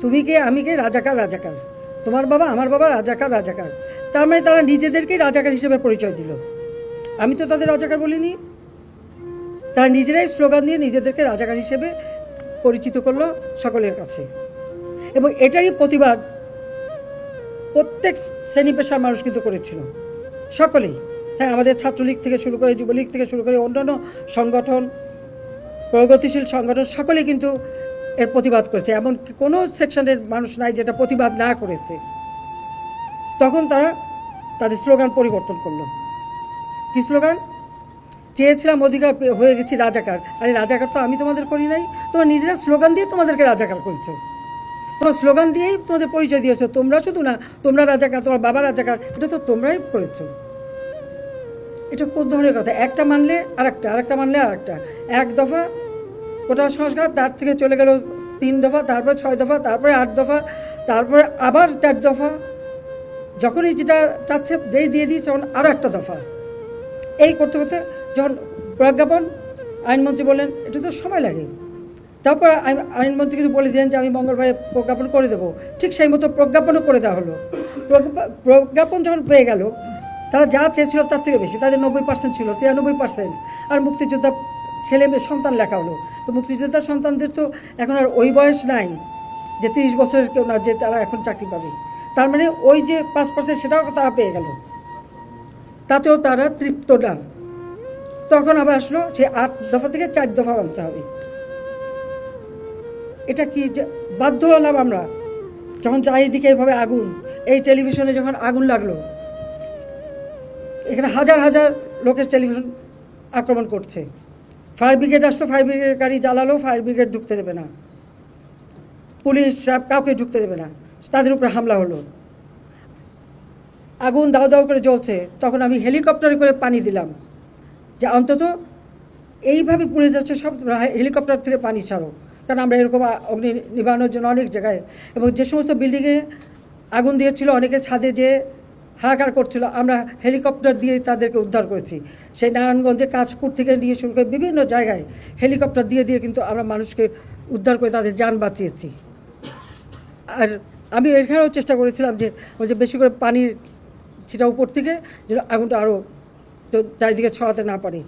তুমি কে আমি কে, রাজাকার রাজাকার, তোমার বাবা আমার বাবা রাজাকার রাজাকার। তার মানে তারা নিজেদেরকেই রাজাকার হিসেবে পরিচয় দিল। আমি তো তাদের রাজাকার বলিনি। তারা নিজেরাই স্লোগান দিয়ে নিজেদেরকে রাজাকার হিসেবে পরিচিত করলো সকলের কাছে। এবং এটারই প্রতিবাদ প্রত্যেক শ্রেণী পেশার মানুষ কিন্তু করেছিল, সকলেই। হ্যাঁ, আমাদের ছাত্রলীগ থেকে শুরু করে, যুবলীগ থেকে শুরু করে অন্যান্য সংগঠন, প্রগতিশীল সংগঠন সকলেই কিন্তু এর প্রতিবাদ করেছে। এমন কোনো সেকশনের মানুষ নাই যেটা প্রতিবাদ না করেছে। তখন তারা তাদের স্লোগান পরিবর্তন করলো। কি স্লোগান? চেয়েছিলাম অধিকার, হয়ে গেছি রাজাকার। আরে রাজাকার তো আমি তোমাদের করি নাই, তোমরা নিজেরা স্লোগান দিয়ে তোমাদেরকে রাজাকার করেছো। তোমার স্লোগান দিয়েই তোমাদের পরিচয় দিয়েছো। তোমরা শুধু না, তোমরা রাজাকার, তোমার বাবা রাজাকার, এটা তো তোমরাই করেছো। এটা কোন ধরনের কথা? একটা মানলে আরেকটা, আরেকটা মানলে আরেকটা। এক দফা কোটা সংস্কার, তার থেকে চলে গেল 3 দফা, তারপরে 6 দফা, তারপরে 8 দফা, তারপরে আবার 4 দফা। যখনই যেটা চাচ্ছে দিয়ে দিয়েছে, তখন আরও একটা দফা। এই করতে করতে যখন প্রজ্ঞাপন, আইনমন্ত্রী বলেন এটা তো সময় লাগে। তারপর আইনমন্ত্রী কিন্তু বলে দিলেন যে আমি মঙ্গলবারে প্রজ্ঞাপন করে দেবো। ঠিক সেই মতো প্রজ্ঞাপনও করে দেওয়া হলো। প্রজ্ঞাপন যখন পেয়ে গেল, তারা যা চেয়েছিল তার থেকে বেশি, তাদের 90% ছিল, 93%। আর মুক্তিযোদ্ধা ছেলে মেয়ে সন্তান লেখা হলো। তো মুক্তিযোদ্ধা সন্তানদের তো এখন আর ওই বয়স নাই যে 30 বছরের কেউ না, যে তারা এখন চাকরি পাবে। তার মানে ওই যে 5% সেটাও তারা পেয়ে গেল, তাতেও তারা তৃপ্ত না। তখন আবার আসলো সে 8 দফা থেকে 4 দফা আনতে হবে। এটা কি বাধ্য হলাম আমরা? যখন চারিদিকে এভাবে আগুন, এই টেলিভিশনে যখন আগুন লাগলো, এখানে হাজার হাজার লোকের টেলিভিশন আক্রমণ করছে। ফায়ার ব্রিগেড আসলো, ফায়ার ব্রিগেড গাড়ি জ্বালালো, ফায়ার ব্রিগেড ঢুকতে দেবে না, পুলিশ সব কাউকে ঢুকতে দেবে না, তাদের উপরে হামলা হলো। আগুন দাও দাও করে জ্বলছে, তখন আমি হেলিকপ্টারে করে পানি দিলাম যে অন্তত এইভাবে পুড়ে যাচ্ছে সব, হেলিকপ্টার থেকে পানি ছাড়ো। কারণ আমরা এরকম অগ্নি নিবানোর জন্য অনেক জায়গায়, এবং যে সমস্ত বিল্ডিংয়ে আগুন দিয়েছিল, অনেকে ছাদে যে হাহাকার করছিল, আমরা হেলিকপ্টার দিয়ে তাদেরকে উদ্ধার করেছি। সেই নারায়ণগঞ্জে কাঁচপুর থেকে নিয়ে শুরু করে বিভিন্ন জায়গায় হেলিকপ্টার দিয়ে দিয়ে কিন্তু আমরা মানুষকে উদ্ধার করে তাদের যান বাঁচিয়েছি। আর আমি এখানেও চেষ্টা করেছিলাম যে বেশি করে পানির ছিটা উপর থেকে, যেন আগুনটা আরও চারিদিকে ছড়াতে না পারে।